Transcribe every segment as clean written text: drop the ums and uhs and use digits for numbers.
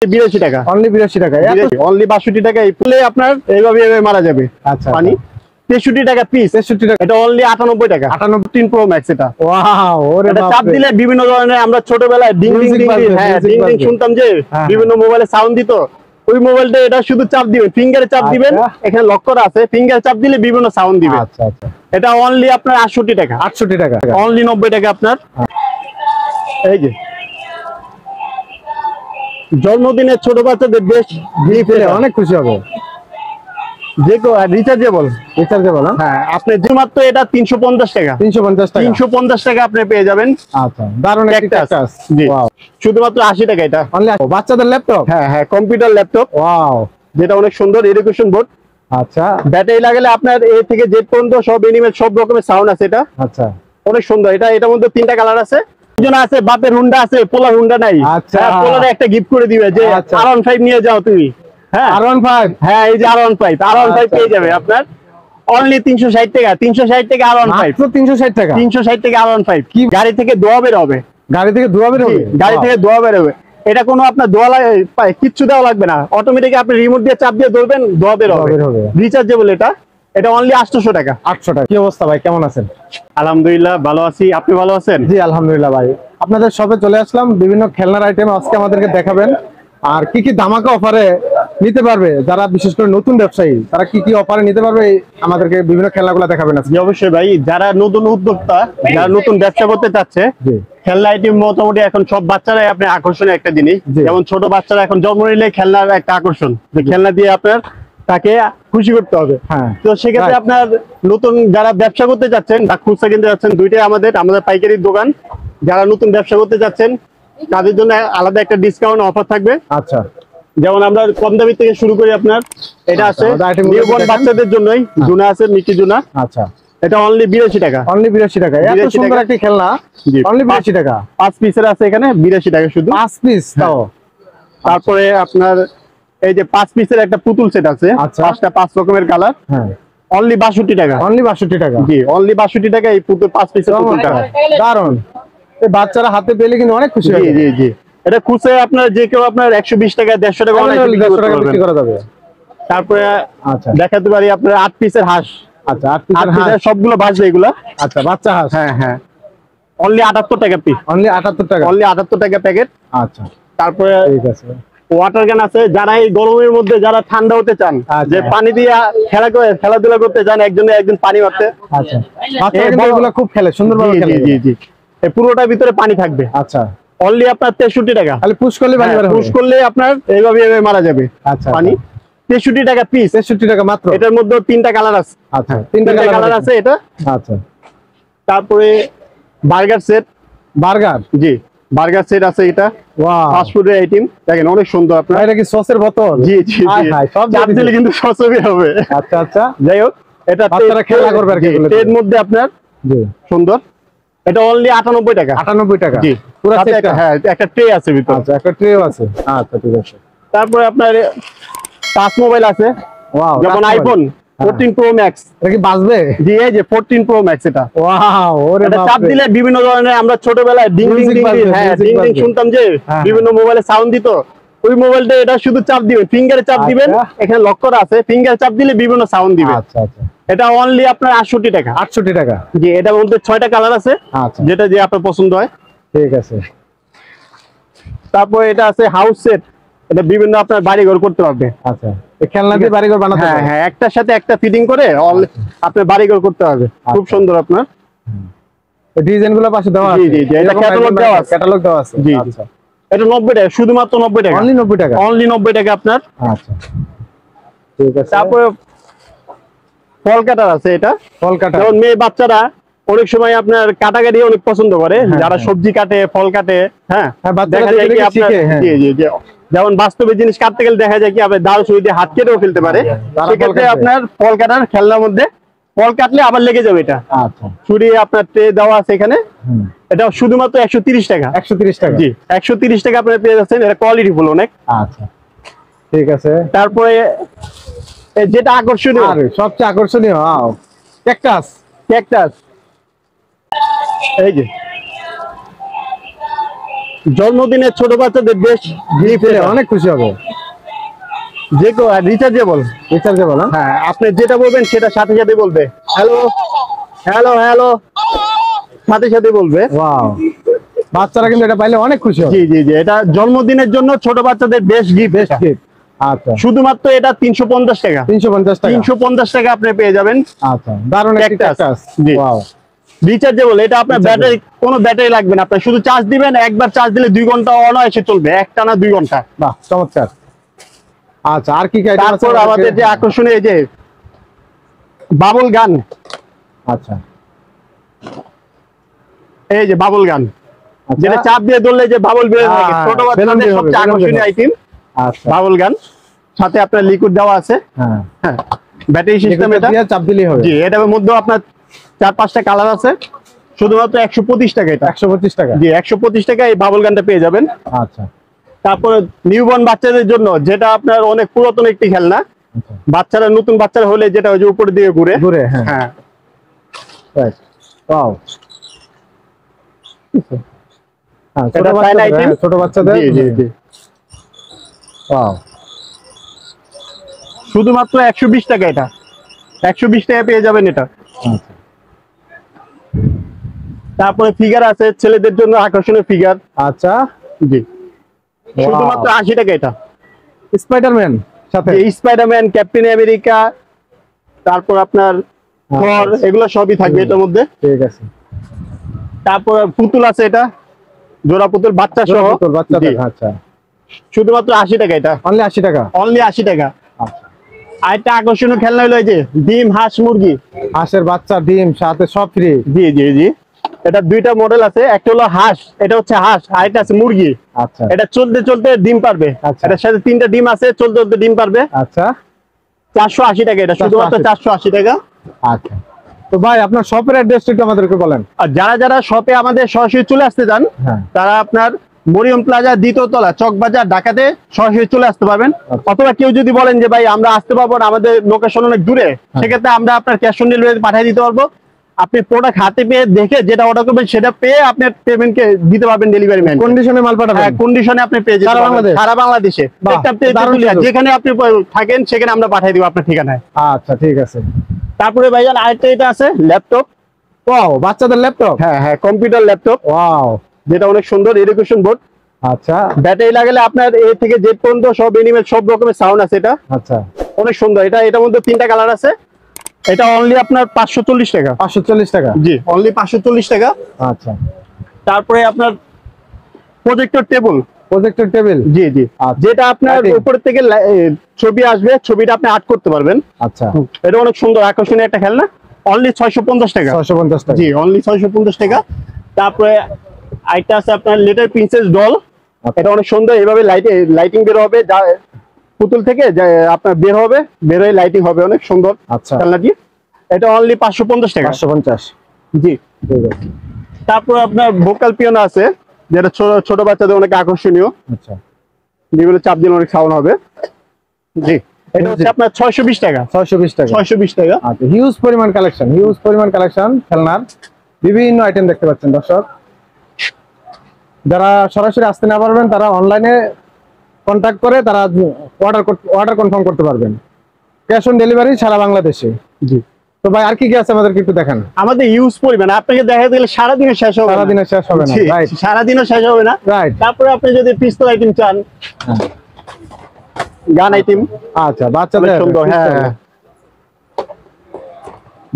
82 টাকা, অনলি 82 টাকা, অনলি 62 টাকা। এই ফুলে আপনার এইভাবে মারা যাবে। আচ্ছা, পানি 63 টাকা পিস, 63 টাকা। এটা অনলি 98 টাকা, 98 প্রো ম্যাক্স। এটা ওয়াও, ওরে এটা বাপ চাপ রে। দিলে বিভিন্ন ধরনের, আমরা ছোটবেলায় ডিং ডিং ডিং, হ্যাঁ ডিং ডিং শুনতাম যে বিভিন্ন মোবাইলে সাউন্ড দিত। ওই মোবাইলটা এটা শুধু চাপ দিবেন, ফিঙ্গারে চাপ দিবেন, এখানে লক করা আছে, ফিঙ্গারে চাপ দিলে বিভিন্ন সাউন্ড দিবে। আচ্ছা আচ্ছা, এটা অনলি আপনার 68 টাকা, 68 টাকা, অনলি 90 টাকা আপনার। এই যে জন্মদিনের ছোট বাচ্চাদের বেস্ট গিফট, অনেক খুশি হবে। যে রিচার্জেবল, হ্যাঁ আপনি যে মাত্র এটা 350 টাকা, 350 টাকা আপনি পেয়ে যাবেন। আচ্ছা, দারুণ একটা ক্যাকটাস। ওয়াও, শুধুমাত্র 80 টাকা এটা। অনলি বাচ্চাদের ল্যাপটপ, হ্যাঁ হ্যাঁ, কম্পিউটার ল্যাপটপ। ওয়াও, যেটা অনেক সুন্দর, এডুকেশন বোর্ড। আচ্ছা, ব্যাটারি লাগালে আপনার এ থেকে জেড পর্যন্ত সব এনিমেল, সব রকমের সাউন্ড আছে। এটা আচ্ছা, অনেক সুন্দর। এটার মধ্যে 3টা কালার আছে। একজন আছে বাপের হুন্ডা আছে, পোলার হুন্ডা নাই, আচ্ছা, পোলারে একটা গিফট করে দিবে যে R15 নিয়ে যাও তুমি। হ্যাঁ R15, হ্যাঁ এই যে R15 পেয়ে যাবে আপনার অনলি 360 টাকা, 360 টাকা R15, মাত্র 360 টাকা, 360 টাকা R15। কি গাড়ি থেকে ধোয়া বের হবে, গাড়ি থেকে ধোয়া বের হবে, গাড়ি থেকে ধোয়া বের হবে। এটা কোনো আপনার ধোয়া কিচ্ছু দেওয়া লাগবে না, অটোমেটিক আপনি রিমোট দিয়ে চাপ দিয়ে ধরবেন, ধোয়া বের হবে। রিচার্জেবল এটা, এটা অনলি 800 টাকা। 800 টাকা। কি অবস্থা ভাই, কেমন আছেন? আলহামদুলিল্লাহ ভালো আছি, আপনি ভালো আছেন? জি আলহামদুলিল্লাহ ভাই, আপনাদের শপে চলে আসলাম। বিভিন্ন খেলনার আইটেম আজকে আমাদেরকে দেখাবেন, আর কি কি ধামাকা অফারে নিতে পারবে যারা বিশেষ করে নতুন ব্যবসায়ী, তারা কি কি অফারে নিতে পারবে আমাদেরকে বিভিন্ন খেলনাগুলো দেখাবেন আজকে। অবশ্যই ভাই, যারা নতুন উদ্যোক্তা, যারা নতুন ব্যবসা করতে চাচ্ছে, খেলনা আইটেম মোটামুটি এখন সব বাচ্চারাই আপনার আকর্ষণীয় একটা জিনিস। যেমন ছোট বাচ্চারা এখন জন্ম নিলে খেলনার একটা আকর্ষণ, যে খেলনা দিয়ে আপনার তাকে খুশি করতে হবে। তো সেক্ষেত্রে আপনার নতুন যারা ব্যবসা করতে চাচ্ছেন বা খুচরা কিনতে যাচ্ছেন, দুইটাই আমাদের পাইকারির দোকান। যারা নতুন ব্যবসা করতে চাচ্ছেন তাদের জন্য আলাদা একটা ডিসকাউন্ট অফার থাকবে। আচ্ছা, যেমন আমরা কম দামি থেকে শুরু করি। আপনার এটা আছে নিউবর্ন বাচ্চাদের জন্যই, জুনা আছে, মিকি জুনা। আচ্ছা, এটা অনলি 82 টাকা, অনলি 82 টাকা। এত সুন্দর একটা খেলনা, অনলি 82 টাকা। 5 পিসের আছে এখানে, 82 টাকা শুধু 5 পিস তাও। তারপরে আপনার এই যে 5 পিসের একটা পুতুল সেট আছে, 5টা 5 রকমের কালার, হ্যাঁ অনলি 62 টাকা, অনলি 62 টাকা। জি অনলি 62 টাকা এই পুতুল 5 পিসের পুতুলটা। দারুন, এই বাচ্চারা হাতে পেলে কিন্তু অনেক খুশি হবে। জি জি, এটা খুচরা আপনার যে কেউ আপনার 120 টাকা 150 টাকা অনেক বিক্রি করা যাবে। তারপরে আচ্ছা দেখাতে পারি আপনার 8 পিসের হাঁস। আচ্ছা, 8 পিসের হাঁস সবগুলো বাজবে এগুলা। আচ্ছা, বাচ্চা হাঁস, হ্যাঁ হ্যাঁ, অনলি 78 টাকা পিস, অনলি 78 টাকা, অনলি 78 টাকা প্যাকেট। আচ্ছা, তারপরে ঠিক আছে ওয়াটার গান আছে। যারা এই গরমের মধ্যে যারা ঠান্ডা হতে চান, যে পানি দিয়ে খেলাধুলা করতে চান, একজন পানি মারতে। আচ্ছা, বাচ্চারা এগুলো খুব খেলে, সুন্দরভাবে খেলে। জি জি, এই পুরোটার ভিতরে পানি থাকবে। আচ্ছা, অনলি আপনার 63 টাকা, খালি পুশ করলে পানি মারা হবে, পুশ করলে আপনার এইভাবে মারা যাবে। আচ্ছা, পানি 63 টাকা পিস, 63 টাকা মাত্র। এটার মধ্যে 3টা কালার আছে। আচ্ছা, 3টা কালার আছে এটা। আচ্ছা, তারপরে বার্গার সেট, বার্গার, জি বার্গার সেট আছে। এটা ওয়াও, ফাস্ট ফুডের আইটেম। দেখেন অনেক সুন্দর। আপনার এটা কি সসের বোতল? জি জি, সব চাপ দিলে কিন্তু সস হবে। আচ্ছা আচ্ছা, যাই হোক, এটা বাচ্চারা খেলা করবে আর কি। এর মধ্যে আপনার জি সুন্দর, এটা অনলি 98 টাকা, 98 টাকা। জি, পুরো সেটটা, হ্যাঁ একটা ট্রে আছে ভিতরে। আচ্ছা, একটা ট্রেও আছে। আচ্ছা, ঠিক আছে। তারপরে আপনার টাচ মোবাইল আছে। ওয়াও, যেমন আইফোন 14 প্রো ম্যাক্স। এটা কি বাজবে? জি, এই যে 14 প্রো ম্যাক্স এটা। ওয়াও, ওরে বাপ রে। এটা চাপ দিলে বিভিন্ন ধরনের, আমরা ছোটবেলায় ডিং ডিং ডিং, হ্যাঁ ডিং ডিং শুনতাম যে বিভিন্ন মোবাইলে সাউন্ড দিত। ওই মোবাইলটা এটা শুধু চাপ দিবেন, ফিঙ্গারে চাপ দিবেন, এখানে লক করা আছে, ফিঙ্গারে চাপ দিলে বিভিন্ন সাউন্ড দিবে। আচ্ছা আচ্ছা, এটা অনলি আপনার 68 টাকা, 68 টাকা। জি, এটার মধ্যে 6টা কালার আছে। আচ্ছা, যেটা যে আপনার পছন্দ হয়। ঠিক আছে। তারপর এটা আছে হাউস সেট, এটা বিভিন্ন আপনার বাড়িঘর করতে পারবে। আচ্ছা, এই খেলনা দিয়ে বাড়িঘর বানাতে পারবে। হ্যাঁ হ্যাঁ, একটার সাথে একটা ফিটিং করে আপনার বাড়িঘর করতে পারবে। খুব সুন্দর। আপনার ডিজাইনগুলো পাশে দেওয়া আছে। জি জি, এটা ক্যাটালগ দেওয়া আছে, ক্যাটালগ দেওয়া আছে। জি, আচ্ছা, এটা 90 টাকা, শুধুমাত্র 90 টাকা, অনলি 90 টাকা, অনলি 90 টাকা আপনার। আচ্ছা, ঠিক আছে। তারপর ফল কাটার আছে। এটা ফল কাটার, যেমন মেয়ে বাচ্চারা অনেক সময় আপনার কাটাকাটি অনেক পছন্দ করে, যারা সবজি কাটে, ফল কাটে। হ্যাঁ, দেখা যায় কি আপনার জি জি, যেমন বাস্তবে জিনিস কাটতে গেলে দেখা যায় কি আপনার দাও ছুরি দিয়ে হাত কেটেও ফেলতে পারে। সেক্ষেত্রে আপনার ফল কাটার খেলনার মধ্যে ফল কাটলে আবার লেগে যাবে এটা। আচ্ছা, ছুরি আপনার ট্রে দেওয়া আছে এখানে। এটা শুধুমাত্র 130 টাকা, 130 টাকা। জি, 130 টাকা আপনারা পেয়ে যাচ্ছেন। এটা কোয়ালিটি ফুল অনেক। আচ্ছা, ঠিক আছে। তারপরে যেটা আকর্ষণীয়, সবচেয়ে আকর্ষণীয় ক্যাকটাস, ক্যাকটাস। এই যে জন্মদিনের ছোট বাচ্চাদের বেশ গিফট পেলে অনেক খুশি হবে। যে রিচার্জেবল। রিচার্জেবল, হ্যাঁ, আপনি যেটা বলবেন সেটা সাথে সাথে বলবে হ্যালো হ্যালো হ্যালো, সাথে সাথে বলবে। ওয়াও, বাচ্চারা কিন্তু এটা পাইলে অনেক খুশি হবে। জি জি জি, এটা জন্মদিনের জন্য ছোট বাচ্চাদের বেস্ট গিফট। Best gift. আচ্ছা, শুধুমাত্র এটা 350 টাকা। 350 টাকা। 350 টাকা আপনি পেয়ে যাবেন। আচ্ছা, দারুণ একটা ক্যাকটাস। জি, ওয়াও, রিচার্জেবল। এটা আপনার ব্যাটারি, কোনো ব্যাটারি লাগবে না, আপনি শুধু চার্জ দিবেন। একবার চার্জ দিলে 2 ঘন্টা অনায়াসে চলবে, একটানা 2 ঘন্টা। বাহ, চমৎকার। আচ্ছা, আর কি কি আইটেম আছে? তারপর আমাদের যে আকর্ষণীয় এই যে বাবল গান। আচ্ছা, এই যে বাবল গান, যেটা চাপ দিয়ে ধরলে যে বাবল বের হয়, ছোট বাচ্চাদের সবচেয়ে আকর্ষণীয় আইটেম। আচ্ছা, বাবল গান, সাথে আপনার লিকুইড দেওয়া আছে। হ্যাঁ হ্যাঁ, ব্যাটারি সিস্টেম। এটা দিয়ে চাপ দিলেই হবে। জি, এটার মধ্যে আপনার 4-5টা কালার আছে। শুধুমাত্র 125 টাকা এটা। 125 টাকা। জি, 125 টাকা এই বাবল গানটা পেয়ে যাবেন। আচ্ছা, তারপরে নিউবর্ন বাচ্চাদের জন্য, যেটা আপনার অনেক পুরাতন একটি খেলনা। বাচ্চারা, নতুন বাচ্চারা হলে যেটা ওই যে উপর দিয়ে ঘুরে ঘুরে। হ্যাঁ হ্যাঁ, রাইট। ওয়াও, এটা ফাইন আইটেম ছোট বাচ্চাদের। জি জি জি, ওয়াও, শুধুমাত্র 120 টাকা। এটা 120 টাকা পেয়ে যাবেন এটা। আচ্ছা, তারপরে ফিগার আছে ছেলেদের জন্য, আকর্ষণীয় ফিগার। আচ্ছা, জি, শুধুমাত্র 80 টাকা এটা। স্পাইডারম্যান সাথে স্পাইডারম্যান, ক্যাপ্টেন আমেরিকা, তারপর আপনার থর, এগুলো সবই থাকবে এটার মধ্যে। ঠিক আছে। তারপর পুতুল আছে, এটা জোড়া পুতুল বাচ্চা সহ। বাচ্চাদের। আচ্ছা, শুধুমাত্র 80 টাকা এটা। অনলি 80 টাকা। অনলি 80 টাকা। আচ্ছা, আরেকটা আকর্ষণীয় খেলনা হলো এই যে ডিম, হাঁস, মুরগি। হাঁসের বাচ্চা, ডিম সাথে সব ফ্রি। জি জি জি, এটা দুইটা মডেল আছে। একটা হলো হাঁস, এটা হচ্ছে হাঁস। আরেকটা আছে মুরগি। আচ্ছা, এটা চলতে চলতে ডিম পারবে। আচ্ছা, এটার সাথে 3টা ডিম আছে, চলতে চলতে ডিম পারবে। আচ্ছা, 480 টাকা এটা, শুধুমাত্র 480 টাকা। আচ্ছা, তো ভাই আপনার শপের অ্যাড্রেসটা একটু আমাদেরকে বলেন। আর যারা যারা শপে আমাদের সরাসরি চলে আসতে চান, হ্যাঁ, তারা আপনার মরিয়ম প্লাজা, দ্বিতীয় তলা, চকবাজার, ঢাকাতে সরাসরি চলে আসতে পারবেন। অথবা কেউ যদি বলেন যে ভাই আমরা আসতে পারবো না, আমাদের লোকেশন অনেক দূরে, সেক্ষেত্রে আমরা আপনার ক্যাশ অন ডেলিভারি পাঠিয়ে দিতে পারবো। আপনি প্রোডাক্ট হাতে পেয়ে দেখে যেটা অর্ডার করবেন সেটা পেয়ে আপনি পেমেন্টকে দিতে পারবেন ডেলিভারি ম্যান। কন্ডিশনে মাল পাঠাবেন। হ্যাঁ, কন্ডিশনে আপনি পেয়ে যাবেন সারা বাংলাদেশে। যেখানে আপনি থাকেন সেখানে আমরা পাঠিয়ে দিব আপনার ঠিকানায়। আচ্ছা, ঠিক আছে। তারপরে ভাইজান আরেকটা এটা আছে ল্যাপটপ। ওয়াও, বাচ্চাদের ল্যাপটপ। হ্যাঁ হ্যাঁ, কম্পিউটার ল্যাপটপ। ওয়াও, যেটা অনেক সুন্দর, এডুকেশন বোর্ড। আচ্ছা, ব্যাটারি লাগালে আপনার এ থেকে জেড পর্যন্ত সব এনিমেল, সব রকমের সাউন্ড আছে। এটা আচ্ছা, অনেক সুন্দর। এটার মধ্যে 3টা কালার আছে। এটা অনলি আপনার 540 টাকা। 540 টাকা। জি, অনলি 540 টাকা। আচ্ছা, তারপরে আপনার প্রজেক্টর টেবিল। Projector table. জি জি, যেটা আপনার উপর থেকে ছবি আসবে, ছবিটা আপনি আর্ট করতে পারবেন। আচ্ছা, এটা অনেক সুন্দর আকর্ষণীয় একটা খেলনা। অনলি 650 টাকা। 650 টাকা। জি, অনলি 650 টাকা। তারপরে আরেকটা আছে আপনার লিটল প্রিন্সেস ডল। এটা অনেক সুন্দর, এইভাবে লাইটিং বের হবে, পুতুল থেকে আপনার বের হবে, বের হয়ে লাইটিং হবে, অনেক সুন্দর। আচ্ছা, খেলনাটি এটা অনলি 550 টাকা। 550। জি, ঠিক আছে। তারপর আপনার ভোকাল পিয়ানো আছে, যেটা ছোট বাচ্চাদের অনেক আকর্ষণীয়। আচ্ছা, যেগুলো চাপ দিলে অনেক সাউন্ড হবে। জি, এটা হচ্ছে আপনার 620 টাকা। 620 টাকা। 620 টাকা। আচ্ছা, হিউজ পরিমাণ কালেকশন খেলনার বিভিন্ন আইটেম দেখতে পাচ্ছেন দর্শক। যারা সরাসরি আসতে না পারবেন তারা অনলাইনে কন্ট্যাক্ট করে তারা অর্ডার কনফার্ম করতে পারবেন। ক্যাশ অন ডেলিভারি সারা বাংলাদেশে। জি, তো ভাই আর কি কি আছে আমাদেরকে একটু দেখান। আমাদের ইউজ পরিমাণ, আপনাকে দেখা গেলে সারাদিনে শেষ হবে না। সারাদিনে শেষ হবে না। রাইট, সারাদিনও শেষ হবে না। রাইট। তারপরে আপনি যদি পিস্তল আইটেম চান, গান আইটেম। আচ্ছা, বাচ্চাদের সুন্দর। হ্যাঁ,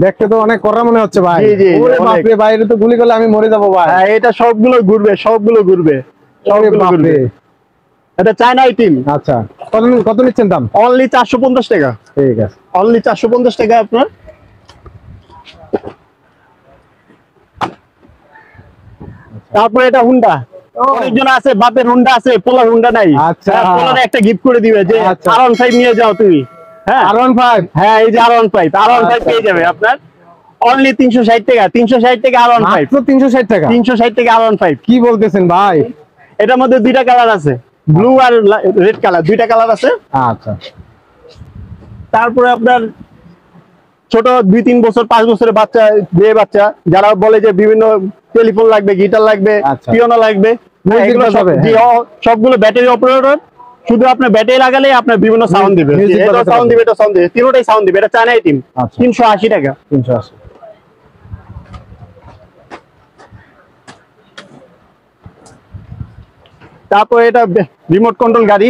দেখতে তো অনেক কড়া মনে হচ্ছে ভাই। জি জি, ওরে বাপ রে, বাইরে তো গুলি করলে আমি মরে যাবো ভাই। হ্যাঁ, এটা সবগুলো ঘুরবে, সবগুলো ঘুরবে। এটা চায়না আইটেম। আচ্ছা, কত নিচ্ছেন দাম? অনলি 450 টাকা। ঠিক আছে, অনলি 450 টাকা আপনার। তারপরে এটা হুন্ডা। অনেকজন আছে বাপের হুন্ডা আছে, পোলার হুন্ডা নাই। আচ্ছা, পোলার একটা গিফট করে দিবে যে আচ্ছা, R15 নিয়ে যাও তুমি। হ্যাঁ, R15। হ্যাঁ, এই যে R15 পেয়ে যাবে আপনার অনলি 360 টাকা। 360 টাকা R15। মাত্র 360 টাকা। 360 টাকা R15। কি বলতেছেন ভাই? এটার মধ্যে 2টা কালার আছে, ব্লু আর রেড কালার, 2টা কালার আছে। আচ্ছা, তারপরে আপনার ছোট 2-3 বছর 5 বছরের বাচ্চা, মেয়ে বাচ্চা যারা বলে যে বিভিন্ন টেলিফোন লাগবে, গিটার লাগবে, আচ্ছা, পিয়ানো লাগবে, এগুলো সবগুলো ব্যাটারি অপারেটর, শুধু আপনার ব্যাটারি লাগালে আপনার বিভিন্ন সাউন্ড দিবে, এটা সাউন্ড দিবে, এটা সাউন্ড দিবে, তিনটাই সাউন্ড দিবে। এটা চায়না আইটেম, 380 টাকা। 380। তারপর এটা রিমোট কন্ট্রোল গাড়ি,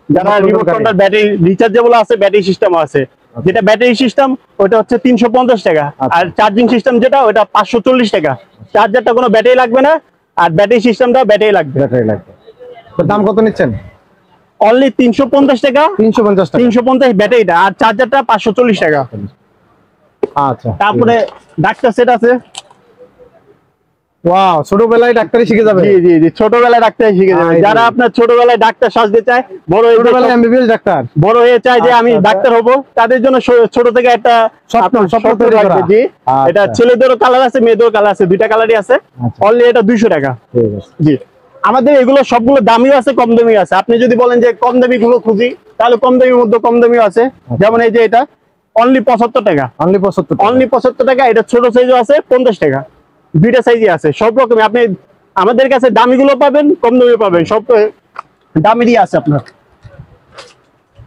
যারা রিমোট কন্ট্রোল ব্যাটারি রিচার্জেবল আছে, ব্যাটারি সিস্টেম আছে। যেটা ব্যাটারি সিস্টেম ওটা হচ্ছে 350 টাকা, আর চার্জিং সিস্টেম যেটা ওটা 540 টাকা। চার্জারটা কোনো ব্যাটারি লাগবে না, আর ব্যাটারি সিস্টেমটা ব্যাটারি লাগবে। তো দাম কত নিচ্ছেন? অনলি 350 টাকা। 350 টাকা, 350 ব্যাটারিটা, আর চার্জারটা 540 টাকা। আচ্ছা। তারপরে ডাক্তার সেট আছে। ওয়াও, ছোটবেলায় ডাক্তারি শিখে যাবে। জি জি জি, ছোটবেলায় ডাক্তারি শিখে যাবে। যারা আপনার ছোটবেলায় ডাক্তার সাজতে চায়, বড় ছোটবেলায় এমবিবিএস ডাক্তার, বড় হয়ে চায় যে আমি ডাক্তার হব, তাদের জন্য ছোট থেকে একটা স্বপ্ন তৈরি রাখবে। জি, এটা ছেলেদেরও কালার আছে, মেয়েদেরও কালার আছে, দুইটা কালারই আছে। অনলি এটা 200 টাকা। জি, আমাদের এগুলো সবগুলো দামিও আছে, কম দামিও আছে। আপনি যদি বলেন যে কম দামি গুলো খুঁজি, তাহলে কম দামির মধ্যে কম দামিও আছে। যেমন এই যে এটা অনলি 75 টাকা। অনলি 75, অনলি 75 টাকা। এটা ছোট সাইজও আছে, 50 টাকা, দুইটা সাইজই আছে। সব রকমই আপনি আমাদের কাছে দামি গুলো পাবেন, কম দামিও পাবেন, সব দামেরই আছে আপনার।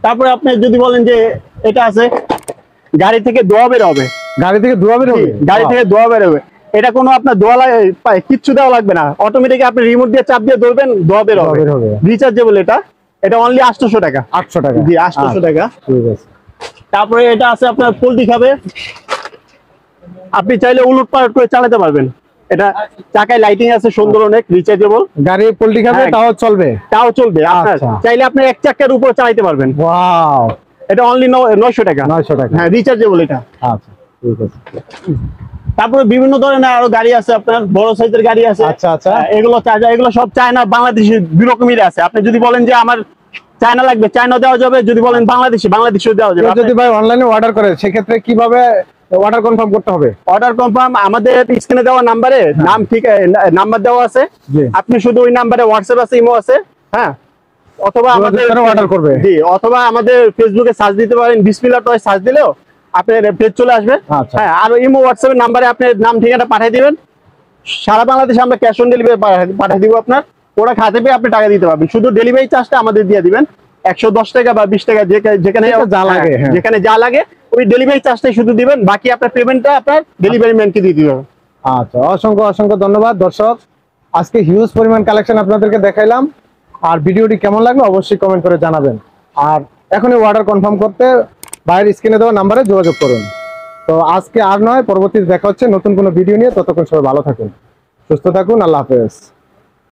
তারপরে আপনি যদি বলেন যে এটা আছে, গাড়ি থেকে ধোঁয়া বের হবে। গাড়ি থেকে ধোঁয়া বের হবে? গাড়ি থেকে ধোঁয়া বের হবে। এটা কোনো আপনার কিচ্ছু দেওয়া লাগবে না, অটোমেটিক আপনি রিমোট দিয়ে চাপ দিয়ে ধরবেন, ধোঁয়া বের হবে। রিচার্জেবল এটা, এটা অনলি 800 টাকা। 800 টাকা? জি, 800 টাকা। ঠিক আছে। তারপরে এটা আছে আপনার পোল্ট্রি খাবে, আপনি চাইলে উলট পালট করে চালাতে পারবেন। এটা চাকায় লাইটিং আছে, সুন্দর অনেক, রিচার্জেবল। গাড়ি পোল্ট্রি খাবে, তাও চলবে? তাও চলবে। আপনার চাইলে আপনি এক চাকার উপর চালাতে পারবেন। ওয়াও, এটা অনলি 900 টাকা। 900 টাকা, হ্যাঁ, রিচার্জেবল এটা। আচ্ছা, ঠিক আছে। তারপরে বিভিন্ন ধরনের আরো গাড়ি আছে, আপনার বড় সাইজের গাড়ি আছে। আচ্ছা আচ্ছা, এগুলো এগুলো সব চায়না বাংলাদেশি দুই রকমের আছে। আপনি যদি বলেন যে আমার চায়না লাগবে, চায়না দেওয়া যাবে। যদি বলেন বাংলাদেশিও দেওয়া যাবে। যদি ভাই অনলাইনে অর্ডার করে, সেক্ষেত্রে কিভাবে অর্ডার কনফার্ম করতে হবে? অর্ডার কনফার্ম আমাদের স্ক্রিনে দেওয়া নাম্বারে নাম ঠিক নাম্বার দেওয়া আছে, আপনি শুধু ওই নাম্বারে হোয়াটসঅ্যাপ আছে, ইমো আছে, হ্যাঁ, অথবা আমাদের অর্ডার করবে। জি, অথবা আমাদের ফেসবুকে সার্চ দিতে পারেন, বিসমিল্লাহ টয় সার্চ দিলেও আপনার পেজ চলে আসবে। হ্যাঁ, আর ইমো হোয়াটসঅ্যাপের নাম্বারে আপনি নাম ঠিকানা পাঠিয়ে দিবেন। সারা বাংলাদেশে আমরা ক্যাশ অন ডেলিভারি পাঠিয়ে দিব। আপনার ওরা খাতে পেয়ে আপনি টাকা দিতে পারবেন, শুধু ডেলিভারি চার্জটা আমাদের দিয়ে দিবেন। 110 টাকা বা 20 টাকা, যেখানে যা লাগে ওই ডেলিভারি চার্জটাই শুধু দিবেন, বাকি আপনার পেমেন্টটা আপনার ডেলিভারি ম্যানকে দিয়ে দিবেন। আচ্ছা, অসংখ্য অসংখ্য ধন্যবাদ দর্শক। আজকে হিউজ পরিমাণ কালেকশন আপনাদেরকে দেখাইলাম। আর ভিডিওটি কেমন লাগলো অবশ্যই কমেন্ট করে জানাবেন। আর এখনই অর্ডার কনফার্ম করতে বাইরের স্ক্রিনে দেওয়া নাম্বারে যোগাযোগ করুন। তো আজকে আর নয়, পরবর্তীতে দেখা হচ্ছে নতুন কোনো ভিডিও নিয়ে। ততক্ষণ সবাই ভালো থাকুন, সুস্থ থাকুন, আল্লাহ হাফেজ।